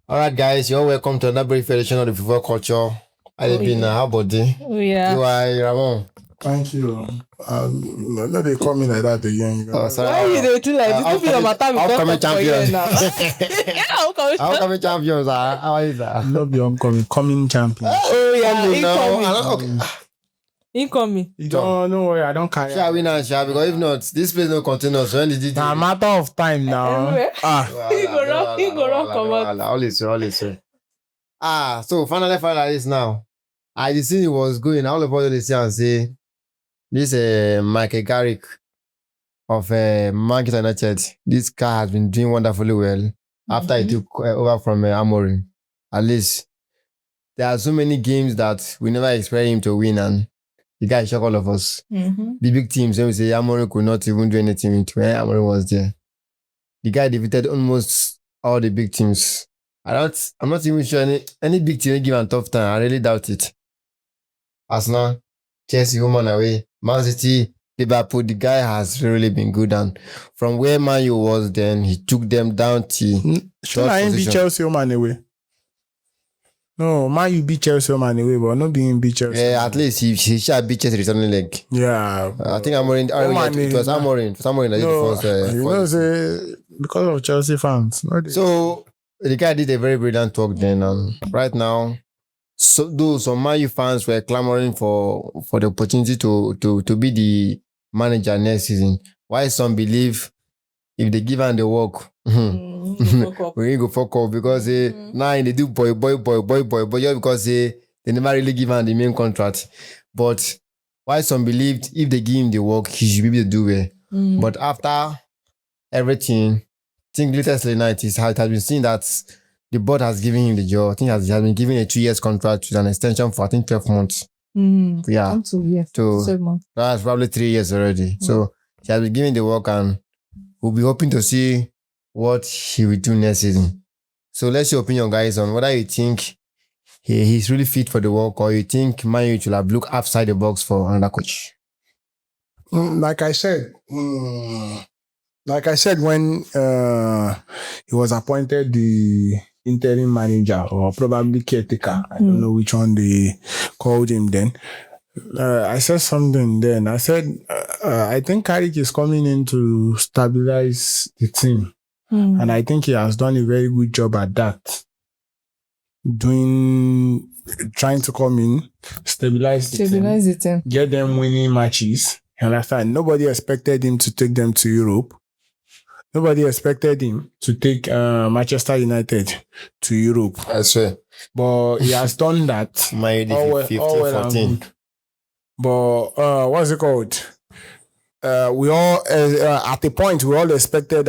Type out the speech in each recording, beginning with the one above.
All right, guys, you're welcome to another brief edition of the football culture. How you been? How body? Yeah. You are Ramon. Thank you. No, they call me like that again. Sorry. Why you do like this? Don't be your matter Upcoming champions. Upcoming champions. How are you, sir? Not the coming champion. Oh yeah, Okay. Incoming. Don't worry, I don't carry. Shall we now, because if not, this place no continue. So when did it? Nah, matter of time now. He go run come out. Always say. So finally this now. I just seen it was going. All about the say and say this Michael Carrick of Manchester United. This guy has been doing wonderfully well after he took over from Amorim. At least there are so many games that we never expect him to win, and the guy shocked all of us. The big teams, when we say Amorim could not even do anything with when Amorim was there. The guy defeated almost all the big teams. I'm not even sure any big team give him a tough time. I really doubt it. Arsenal, Chelsea, home and away, Man City, Liverpool, the guy has really been good. And from where Man U was then, he took them down to Should I beat Chelsea home and away? No, Man U beat Chelsea home and away, but not being beat Chelsea. Yeah, at least he shall beat Chelsea returning leg. Yeah. I think Amorim. It was Amorim. That did the first. Say because of Chelsea fans. So the guy did a very brilliant talk then, and right now, some Man U fans were clamoring for the opportunity to be the manager next season. Why some believe if they give him the work, we go fuck up because now they do boy just because they never really give him the main contract. But why some believed if they give him the work, he should be able to do it. But after everything, I think latestly night it has been seen that the board has given him the job. I think has been given a 2 years contract with an extension for I think 12 months. Yeah. So that's probably 3 years already. So he has been given the work and we'll be hoping to see what he will do next season. So let's your opinion, guys, on whether you think he's really fit for the work or you think Man U should have looked outside the box for another coach. Like I said when he was appointed the interim manager or probably caretaker, I don't know which one they called him then. I said something then. I said, I think Carrick is coming in to stabilize the team. And I think he has done a very good job at that. Trying to come in, stabilize the team, get them winning matches. You understand? Nobody expected him to take them to Europe. Nobody expected him to take Manchester United to Europe. I swear. But he has done that. all well 14. But what's it called? We all at the point we all expected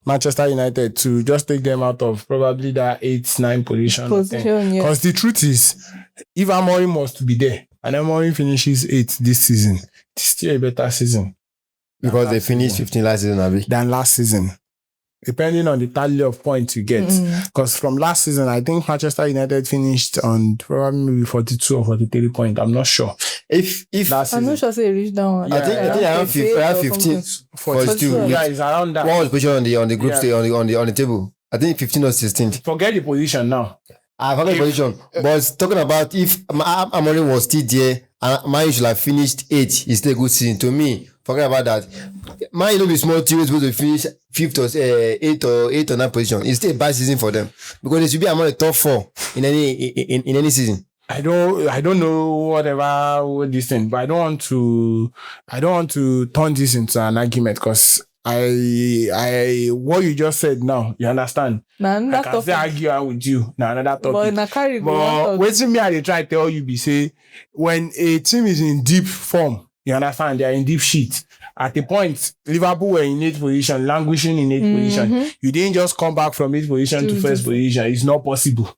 Manchester United to just take them out of probably that 8-9 position. Because the truth is, if Amorim was to be there and Amorim finishes 8th this season, it's still a better season. Because they finished 15 last season, Abi. Than last season. Depending on the tally of points you get. Because from last season, I think Manchester United finished on probably maybe 42 or 43 points. I'm not sure. I'm not sure they reached down. I think around 15. 42. Yeah, it's around that. What was the position on the group stage on the table? I think 15 or 16. Forget the position now. I forgot the position. But talking about if Amorim was still there and Man U should have finished 8th, it's still a good season. To me, forget about that. Man U don't be small team supposed to finish 5th or 8th or 9th position. It's still a bad season for them because they should be among the top 4 in any season. I don't know whatever this thing, but I don't want to turn this into an argument because what you just said now, you understand? I can still argue with you. Another topic. But waiting me, I try to tell you, be say when a team is in deep form, you understand? They are in deep shit. At the point, Liverpool were in 8th position, languishing in 8th position. You didn't just come back from 8th position to 1st position. It's not possible.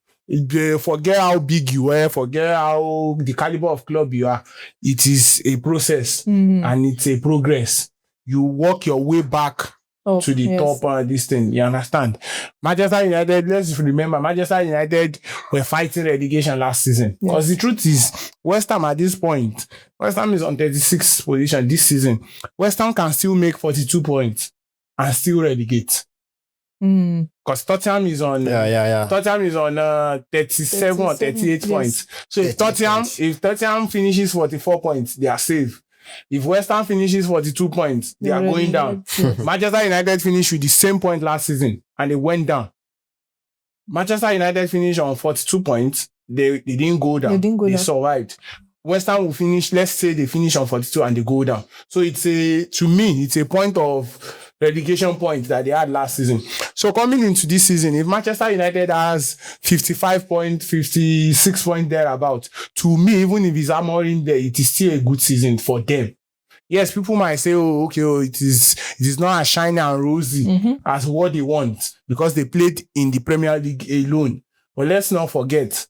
Forget how big you were, forget how the caliber of club you are. It is a process and it's a progress. You work your way back to the top this thing. You understand? Manchester United, let's remember, Manchester United were fighting relegation last season. Because the truth is, West Ham at this point, West Ham is on 36th position this season. West Ham can still make 42 points and still relegate. Because Tottenham is on Tottenham is on 37 or 38 points. So if Tottenham finishes 44 points, they are safe. If West Ham finishes 42 points, they are going down. Manchester United finished with the same point last season and they went down. Manchester United finished on 42 points. They didn't go down. They survived. West Ham will finish, let's say they finish on 42 and they go down. So to me, it's a point of relegation point that they had last season. So coming into this season, if Manchester United has 55 points, 56 points thereabout, to me, even if it's Amorim there, it is still a good season for them. Yes, people might say, it is not as shiny and rosy as what they want because they played in the Premier League alone. But let's not forget,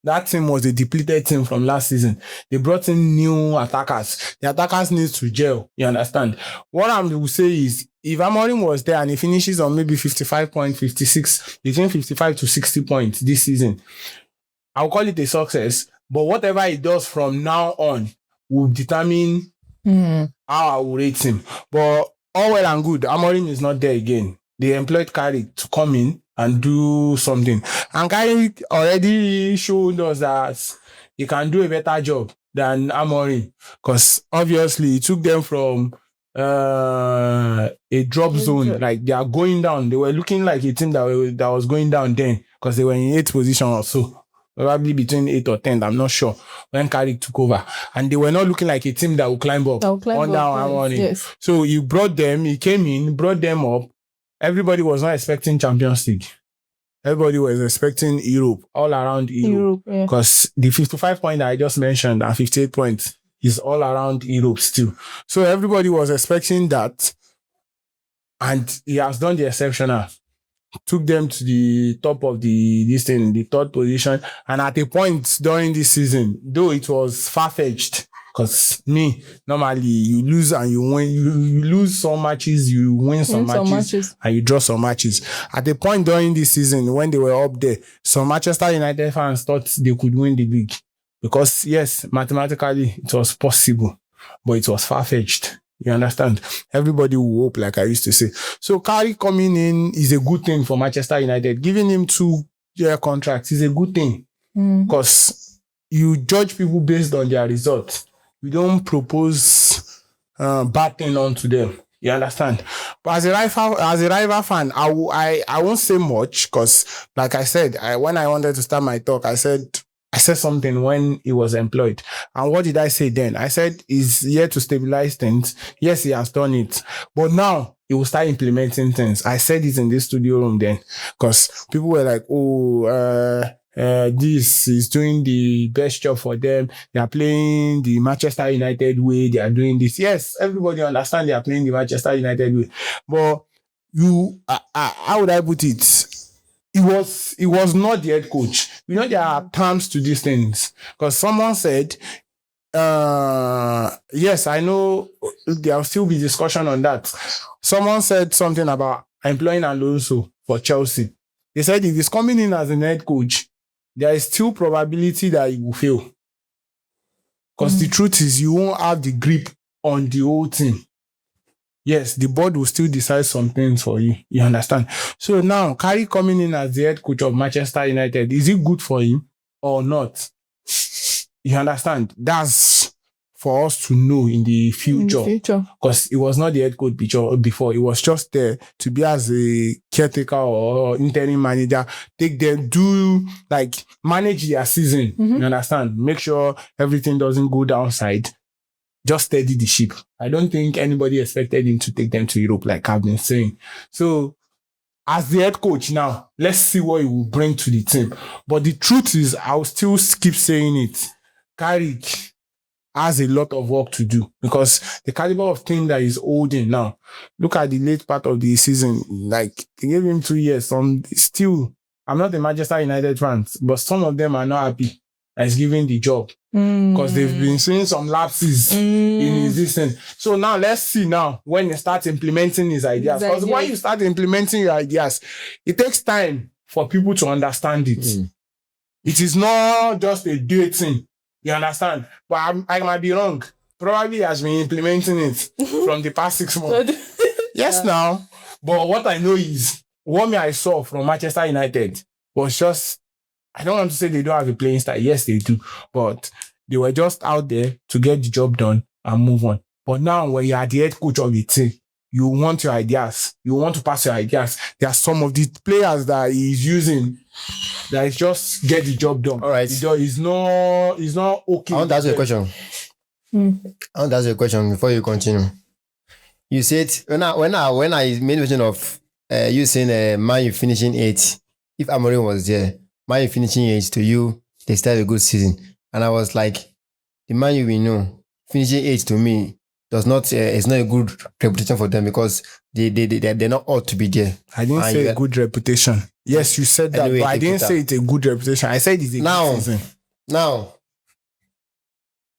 that team was a depleted team from last season. They brought in new attackers. The attackers need to gel. You understand? What I will say is, if Amorim was there and he finishes on maybe 55.56, between 55 to 60 points this season, I'll call it a success. But whatever he does from now on will determine how I will rate him. But all well and good, Amorim is not there again. They employed Carrick to come in and do something. And Carrick already showed us that he can do a better job than Amorim. Because obviously he took them from a drop zone. Like they are going down. They were looking like a team that was going down then. Because they were in 8th position or so. Probably between 8 or 10, I'm not sure, when Carrick took over. And they were not looking like a team that will climb up under Amorim. Yes. So he came in, brought them up. Everybody was not expecting Champions League. Everybody was expecting Europe, all around Europe. Because the 55 points I just mentioned and 58 points is all around Europe still. So everybody was expecting that. And he has done the exceptional. Took them to the top of the 3rd position. And at a point during this season, though it was far-fetched, because normally you lose and you win. You lose some matches, you win some matches, and you draw some matches. At the point during this season, when they were up there, some Manchester United fans thought they could win the league. Because yes, mathematically, it was possible, but it was far-fetched. You understand? Everybody will hope, like I used to say. So Carrick coming in is a good thing for Manchester United. Giving him 2-year contracts is a good thing. Because you judge people based on their results. We don't propose bad thing onto them. You understand? But as a rival fan, I won't say much because, like I said, when I wanted to start my talk, I said something when he was employed. And what did I say then? I said he's here to stabilize things. Yes, he has done it. But now he will start implementing things. I said it in this studio room then because people were like, this is doing the best job for them. They are playing the Manchester United way. They are doing this. Yes, everybody understand they are playing the Manchester United way. But how would I put it? He was not the head coach. You know, there are terms to these things. Because someone said, yes, I know there will still be discussion on that. Someone said something about employing Alonso for Chelsea. They said if he's coming in as a head coach, there is still probability that he will fail. Because the truth is, you won't have the grip on the whole team. Yes, the board will still decide some things for you. You understand? So now, Carrick coming in as the head coach of Manchester United, is it good for him or not? You understand? That's for us to know in the future. Because he was not the head coach before. He was just there to be as a caretaker or interim manager. Take them, manage their season. You understand? Make sure everything doesn't go downside. Just steady the ship. I don't think anybody expected him to take them to Europe, like I've been saying. So, as the head coach now, let's see what he will bring to the team. But the truth is, I'll still keep saying it. Carrick has a lot of work to do because the caliber of team that he's holding now. Look at the late part of the season. Like, they gave him 2 years. Still, I'm not a Manchester United fan, but some of them are not happy that he's giving the job. Because they've been seeing some lapses in his distance. So now let's see now when he starts implementing his ideas. Because when you start implementing your ideas, it takes time for people to understand it. It is not just a day thing. You understand? But I might be wrong. Probably he has been implementing it from the past 6 months. Yes, now. But what I know is, what I saw from Manchester United was just, I don't want to say they don't have a playing style. Yes, they do. But they were just out there to get the job done and move on. But now when you are the head coach of the team, you want your ideas. You want to pass your ideas. There are some of the players that he's using that is just get the job done. All right. It's not okay. I want to ask you a question. I want to ask you a question before you continue. You said when I made mention of you saying Man U finishing 8th, if Amorim was there, Man U finishing 8th to you, they started a good season. And I was like, the Man U we know finishing 8th to me does not it's not a good reputation for them because they're not ought to be there. I didn't say a good reputation. Yes, you said that, anyway, but I didn't say it's a good reputation. I said it's a good season. Now,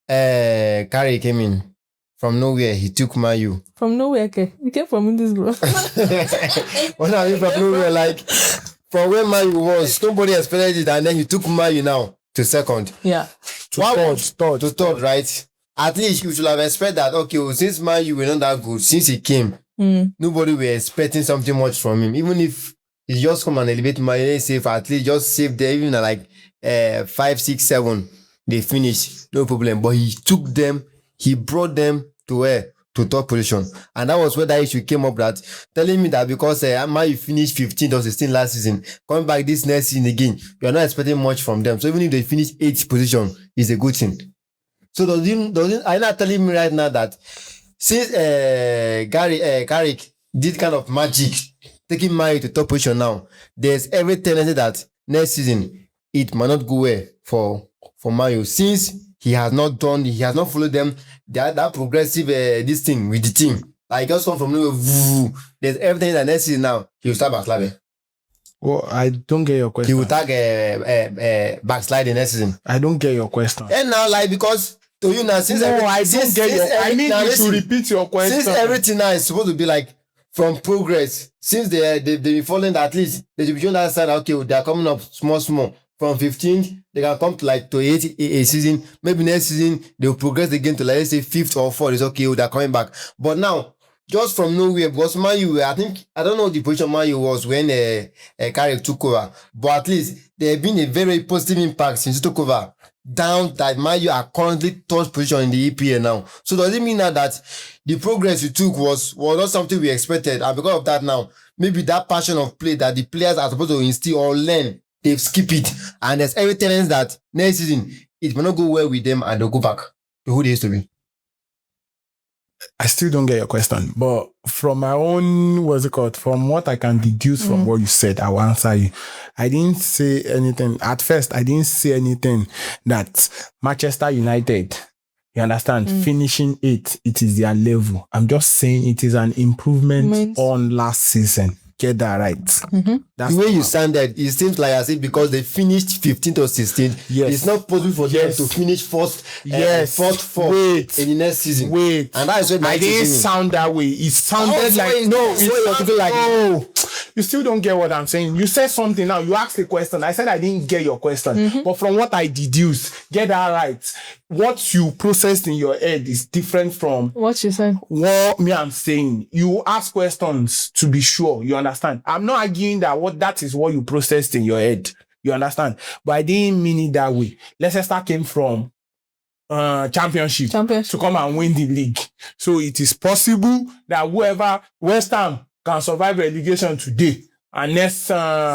Carrick came in from nowhere. He took Man U. From nowhere, okay? He came from this bro. When I mean from nowhere, like from where Man U was, nobody expected it, and then he took Man U now to second. Yeah. To third, right? At least you should have expected that, okay, well, since Man U were not that good, since he came, nobody were expecting something much from him. Even if he just come and elevate Man U, save at least just save there, even like 5, 6, 7, they finish, no problem. But he took them, he brought them to where? To top position. And that was where that issue came up, that telling me that because Man U finished 15th or 16th last season, coming back this next season again, you are not expecting much from them. So even if they finish 8th position, it's a good thing. So are you not telling me right now that since Carrick did kind of magic, taking Man U to top position now, there's every tendency that next season it might not go well for Man U, since he has not followed them that progressive this thing with the team. Like just come from nowhere, there's everything that next season now he will start backsliding. Well, I don't get your question. He will tag backsliding next season. I don't get your question. And now, like, because to you now, since I need you to repeat your question. Since everything now is supposed to be like from progress, since they've been following, at least they should be showing that side. Okay, they are coming up small. From 15th, they can come to like to 8 a season. Maybe next season they will progress again to like, let's say 5th or 4th. It's okay, they're coming back. But now, just from nowhere, because Man U, I don't know the position Man U was when Carrick took over, but at least there have been a very positive impact since he took over. Down that Man U are currently third position in the EPL now. So does it mean now that the progress you took was not something we expected, and because of that now, maybe that passion of play that the players are supposed to instill or learn, they've skipped it, and there's every tendency that next season it may not go well with them and they'll go back to who they used to be? I still don't get your question, but from my own, from what I can deduce from what you said, I will answer you. I didn't say anything. At first, I didn't say anything that Manchester United, you understand, finishing 8th, it is their level. I'm just saying it is an improvement on last season. Get that right. The way you sounded, it seems like as if because they finished 15th or 16th, it's not possible for them to finish fourth in the next season. And that is what I didn't sound that way. It sounded you still don't get what I'm saying. You said something now. You asked a question. I said I didn't get your question. But from what I deduced, get that right. What you processed in your head is different from what you said. What me I'm saying. You ask questions to be sure. You understand? I'm not arguing that is what you processed in your head. You understand? But I didn't mean it that way. Leicester came from championship to come and win the league. So it is possible that whoever West Ham can survive relegation today and next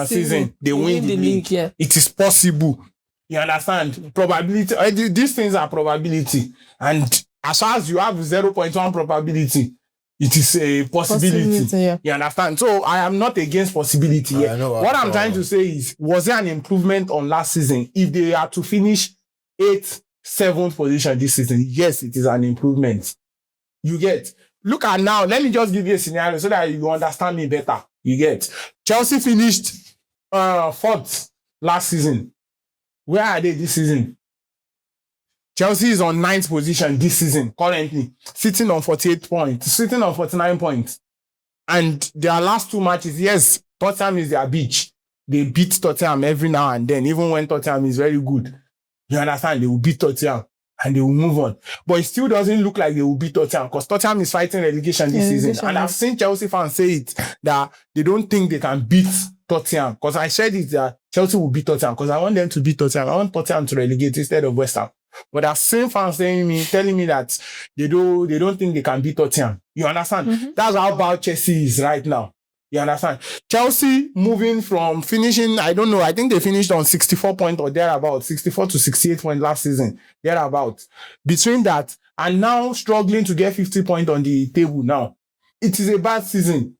season they win the league. Yeah. It is possible. You understand? Probability. These things are probability. And as far as you have 0.1 probability, it is a possibility. Yeah. You understand? So I am not against possibility yet. What I'm trying to say is, was there an improvement on last season? If they are to finish 8th, 7th position this season, yes, it is an improvement. You get? Look at now. Let me just give you a scenario so that you understand me better. You get? Chelsea finished 4th last season. Where are they this season? Chelsea is on 9th position this season, currently, sitting on 48 points, sitting on 49 points. And their last 2 matches, yes, Tottenham is their beach. They beat Tottenham every now and then, even when Tottenham is very good. You understand? They will beat Tottenham. and they will move on. But it still doesn't look like they will beat Tottenham because Tottenham is fighting relegation this season. And I've seen Chelsea fans say it that they don't think they can beat Tottenham because I said it that Chelsea will beat Tottenham because I want them to beat Tottenham. I want Tottenham to relegate instead of West Ham. But I've seen fans telling me that they don't think they can beat Tottenham. You understand? Mm-hmm. That's how bad Chelsea is right now. You understand? Chelsea moving from finishing, I don't know, I think they finished on 64 points or thereabout, 64 to 68 points last season, thereabout. Between that, and now struggling to get 50 points on the table now. It is a bad season.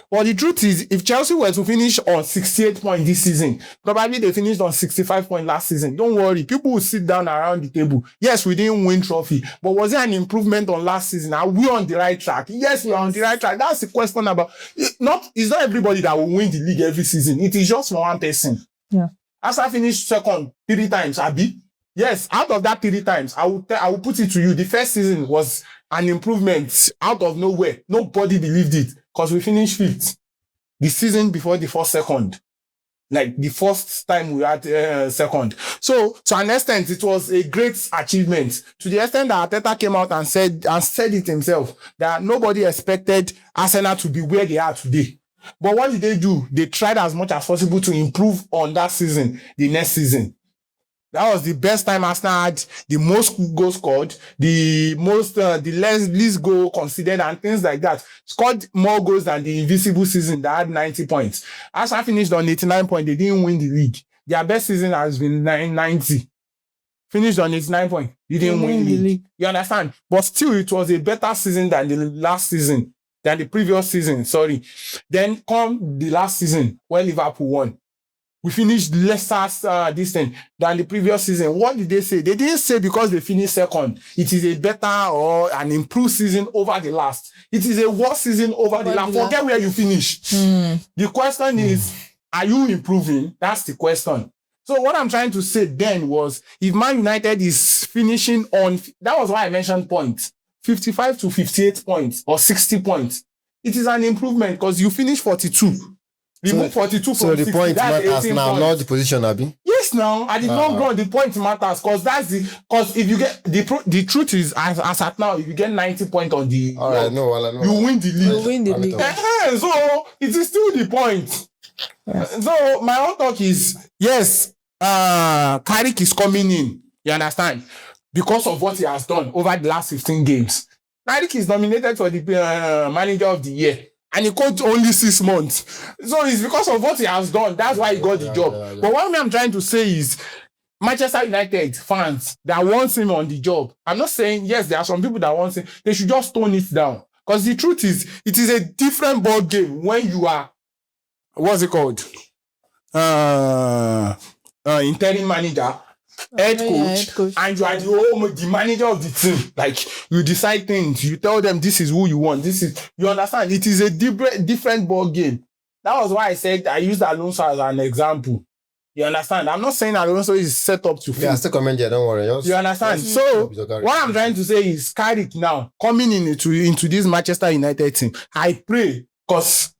But the truth is, if Chelsea were to finish on 68 points this season, probably they finished on 65 points last season. Don't worry, people will sit down around the table. Yes, we didn't win trophy, but was there an improvement on last season? Are we on the right track? Yes, we are on the right track. That's the question about. It's not everybody that will win the league every season. It is just for one person. Yeah. Arsenal finished second 3 times, Abi. Yes, out of that 3 times, I will put it to you. The first season was an improvement out of nowhere. Nobody believed it. Because we finished 5th the season before the first second. Like the first time we had second. So to an extent, it was a great achievement. To the extent that Arteta came out and said it himself that nobody expected Arsenal to be where they are today. But what did they do? They tried as much as possible to improve on that season, the next season. That was the best time Arsenal had the most goals scored, the least goal conceded and things like that. Scored more goals than the invisible season that had 90 points. Arsenal finished on 89 points. They didn't win the league. Their best season has been 90. Finished on 89 points. They didn't win the league. You understand? But still, it was a better season than the last season, than the previous season. Sorry. Then come the last season when Liverpool won. We finished lesser distance than the previous season. What did they say? They didn't say because they finished second. It is a better or an improved season over the last. It is a worse season over the last. Forget where you finish. The question is, are you improving? That's the question. So what I'm trying to say then was, if Man United is finishing on, that was why I mentioned points, 55 to 58 points or 60 points. It is an improvement because you finished 42. Remove 42 from 60. So the point matters now, not the position, Abi? Yes, now. At the long run, the point matters because if you get the truth is, as at now, if you get 90 points on the all right, you win the league. You win the league. So it is still the point. Yes. So my own talk is, yes, Carrick is coming in. You understand? Because of what he has done over the last 15 games. Carrick is nominated for the manager of the year. And he coached only 6 months. So it's because of what he has done. That's why he got the job. Yeah. But what I'm trying to say is, Manchester United fans that want him on the job, I'm not saying, yes, there are some people that want him. They should just tone it down. Because the truth is, it is a different ball game when you are, what's it called? Interim manager, head coach, and you are the manager of the team. Like, you decide things, you tell them this is who you want. You understand? It is a different ball game. That was why I said I used Alonso as an example. You understand? I'm not saying Alonso is set up to fail. Yeah, still comment there, don't worry. You understand? So, what I'm trying to say is, Carrick now, coming into this Manchester United team, I pray, because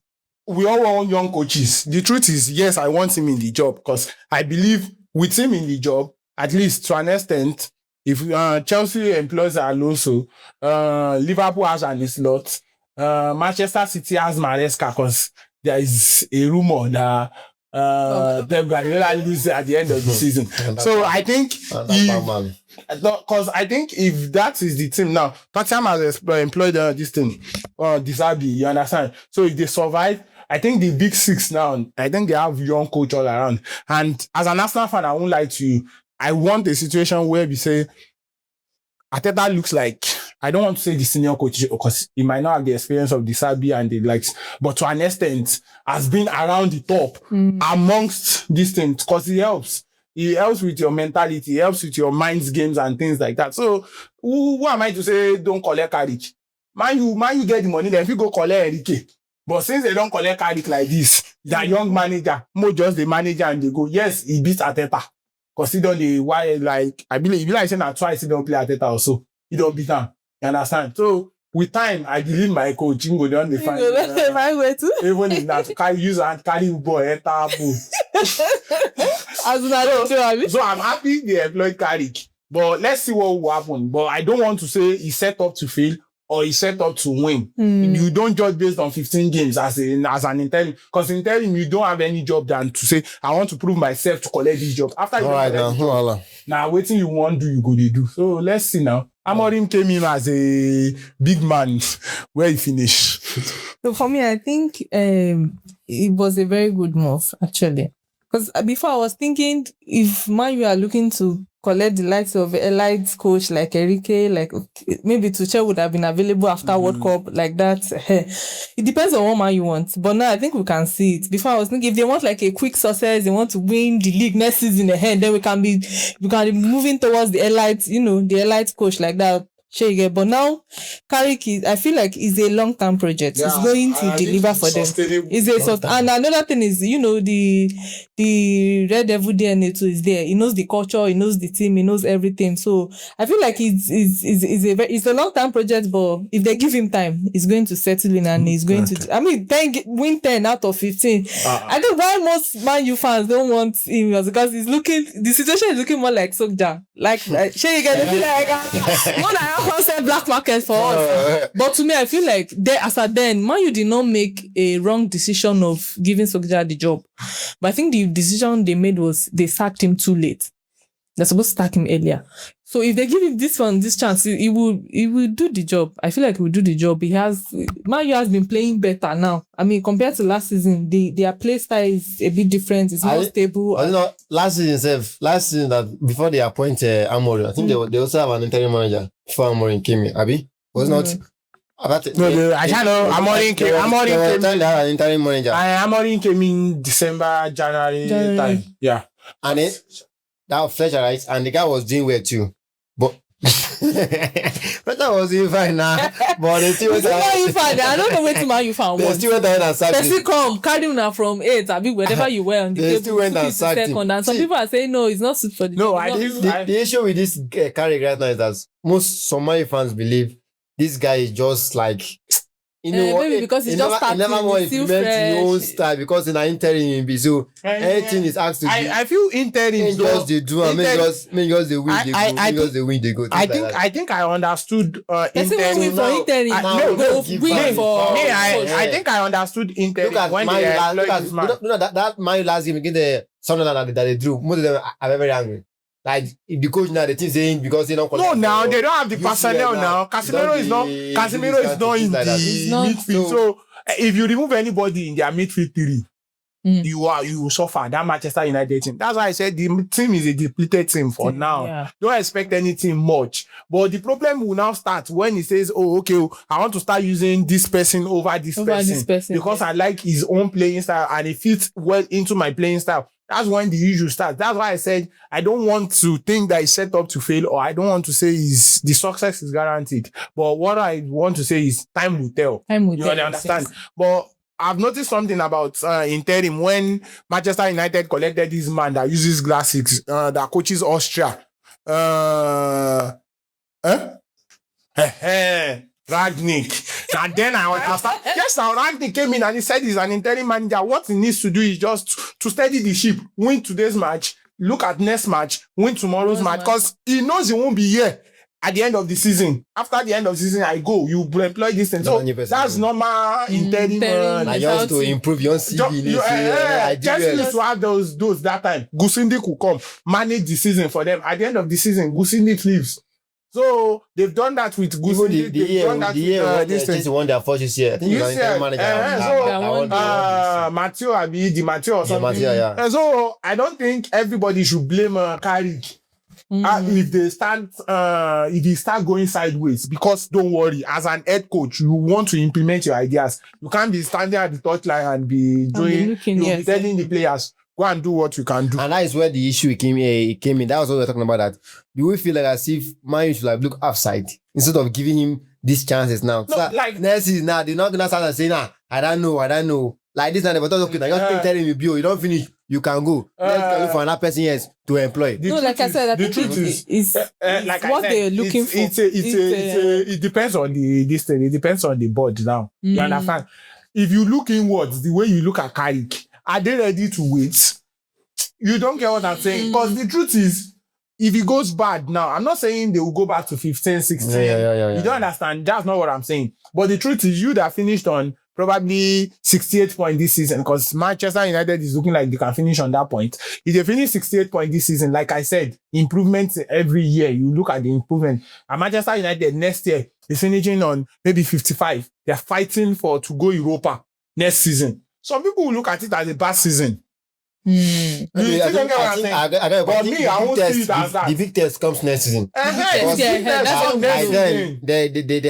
we all want young coaches. The truth is, yes, I want him in the job, because I believe with him in the job, at least to an extent, if Chelsea employs Alonso, Liverpool has an slot, Manchester City has Maresca, because there is a rumor that Pep Guardiola lose at the end of the season. So I think if that is the team now, Tottenham has employed this thing, Disabi, you understand? So if they survive, I think the big 6 now, I think they have young coach all around. And as an Arsenal fan, I won't lie to you, I want a situation where we say Arteta looks like, I don't want to say the senior coach because he might not have the experience of the Sabi and the likes, but to an extent has been around the top amongst these things because he helps. He helps with your mentality, he helps with your mind's games and things like that. So who am I to say don't collect Carrick? Man, you get the money, then if you go collect Enrique. But since they don't collect Carrick like this, that young manager, more just the manager and they go, yes, he beats Arteta. Because he don't I believe saying that twice he don't play Arteta also. He don't beat him. You understand? So with time, I believe my coach he go down the find. Even if not carry use and carry ball enter ball. So I'm happy they employed Carrick. But let's see what will happen. But I don't want to say he's set up to fail or he's set up to win. You don't judge based on 15 games as an interim. Because in interim, you don't have any job than to say, I want to prove myself to collect this job. After you now waiting you want do, you go to do. So let's see now. Amorim came in as a big man where he finished. So for me, I think it was a very good move, actually. Because before I was thinking, if Man U are looking to collect the likes of elite coach like Enrique, like maybe Tuchel would have been available after World Cup like that. It depends on what Man U want. But now I think we can see it. Before I was thinking if they want like a quick success, they want to win the league next season ahead, then we can be moving towards the elite, the elite coach like that. But now, Carrick I feel like it's a long-term project. Yeah, it's going to deliver for them. And another thing is, the Red Devil DNA too is there. He knows the culture, he knows the team, he knows everything. So I feel like it's a long-term project, but if they give him time, he's going to settle in and he's going to. Win 10 out of 15. I think why most Man U fans don't want him was because the situation is looking more like Sokja. Like, concept black market for us. But to me, I feel like Man U did not make a wrong decision of giving Sokja the job. But I think the decision they made was they sacked him too late. They're supposed to sack him earlier. So if they give him this chance, he will do the job. I feel like he will do the job. Man U has been playing better now. I mean, compared to last season, their play style is a bit different. It's more stable. Last season that before they appointed Amorim, I think they also have an interim manager before Amorim came in. Abi was not. Amorim came. An interim manager. Amorim came in December, January time. Yeah, and then that was Fletcher, right? And the guy was doing well too. But Fletcher was doing fine now. But they still went fine. I don't know where to Man U found. They still went ahead and sacked him. They still come, carry him now from 8. I mean, wherever you were on the table, still went and sacked him. And some people are saying no, it's not suit for the. No, the issue with this Carrick right now is that some Man U fans believe this guy is just like. Maybe because he's just starting. Never more implement his own style because in an interim, so anything is asked to do. I feel interim just they do and make just they win. They win. They go. I think I understood interim. I think I understood interim. Look at when that Man last game against the Sunderland that they drew. Most of them are very angry. Like if the coach now the team saying because they don't. No, now they don't have the personnel now. Casemiro is not in the midfield. So if you remove anybody in their midfield three, you will suffer. That Manchester United team. That's why I said the team is a depleted team for now. Yeah. Don't expect anything much. But the problem will now start when he says, "Oh, okay, I want to start using this person over this person because I like his own playing style and it fits well into my playing style." That's when the issue starts. That's why I said I don't want to think that he's set up to fail, or I don't want to say the success is guaranteed. But what I want to say is time will tell. You understand? Yes. But I've noticed something about interim when Manchester United collected this man that uses glasses, that coaches Austria. Ragnick. And then I understand. Yes, now Ragnick came in and he said he's an interim manager. What he needs to do is just to steady the ship, win today's match, look at next match, win tomorrow's match, because he knows he won't be here at the end of the season. After the end of the season, I go. You employ this thing. So that's normal interim. I just to improve your CV. Just need to have those that time. Gusindi could come, manage the season for them. At the end of the season, Gusindi leaves. So they've done that with Gusindi. This won their first year. I think you are manager. Matteo or something. And so I don't think everybody should blame Carrick. If he start going sideways, because don't worry, as an head coach, you want to implement your ideas. You can't be standing at the touchline and be telling the players, go and do what you can do. And that is where the issue came in. That was what we were talking about. That do we feel like as if Man U should like look offside instead of giving him these chances now? No, so like next season now, they're not gonna start and say, I don't know. Like this, and they thought, okay, now just telling me, you don't finish, you can go. Let's look for another person else to employ. Like I said, the truth is like what they're looking for. It depends on this thing. It depends on the board now. You understand? If you look inwards, the way you look at Carrick, are they ready to wait? You don't get what I'm saying? Because the truth is, if it goes bad now, I'm not saying they will go back to 15, 16. Yeah. You don't understand. That's not what I'm saying. But the truth is, you that finished on probably 68 points this season, because Manchester United is looking like they can finish on that point. If they finish 68 points this season, like I said, improvements every year. You look at the improvement. And Manchester United next year is finishing on maybe 55. They're fighting to go Europa next season. Some people will look at it as a bad season. But me, I won't see it as that. The big test comes next season. They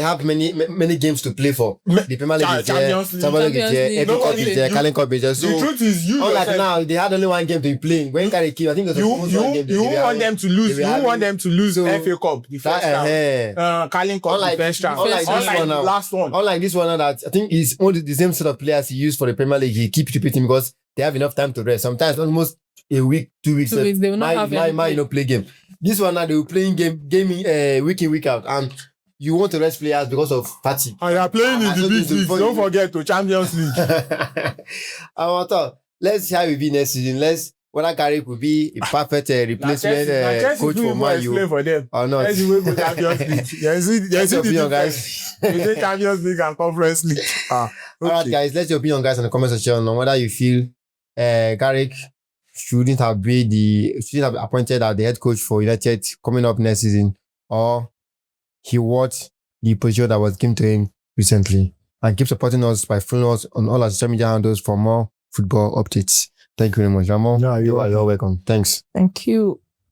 have many games to play for. The Premier League is there, Champions League is there, FA Cup is there, Carling Cup is there. So the truth is, unlike now, they had only one game to be playing. When Carrick came, I think you want them to lose. You want them to lose FA Cup the first round, Carling Cup the first round. Unlike the last one. Unlike this one, that I think is only the same sort of players he used for the Premier League. He keeps repeating because they have enough time to rest. Sometimes almost a week, 2 weeks. They will not have play game. This one now they will playing gaming week in, week out, and you want to rest players because of fatigue. And you are playing in the big league. Don't forget to Champions League. Let's see how it be next season. Whether Carrick will be a perfect replacement coach for Man U or not. Let's see the Champions League. Yes, guys. You say Champions League and Conference League. Okay. Alright, guys. Let's your opinion, guys, in the comment section on whether you feel Carrick shouldn't have appointed as the head coach for United coming up next season, or he wants the position that was given to him recently. And keep supporting us by following us on all our social media handles for more football updates. Thank you very much, Ramon. No, you're welcome. Thanks. Thank you.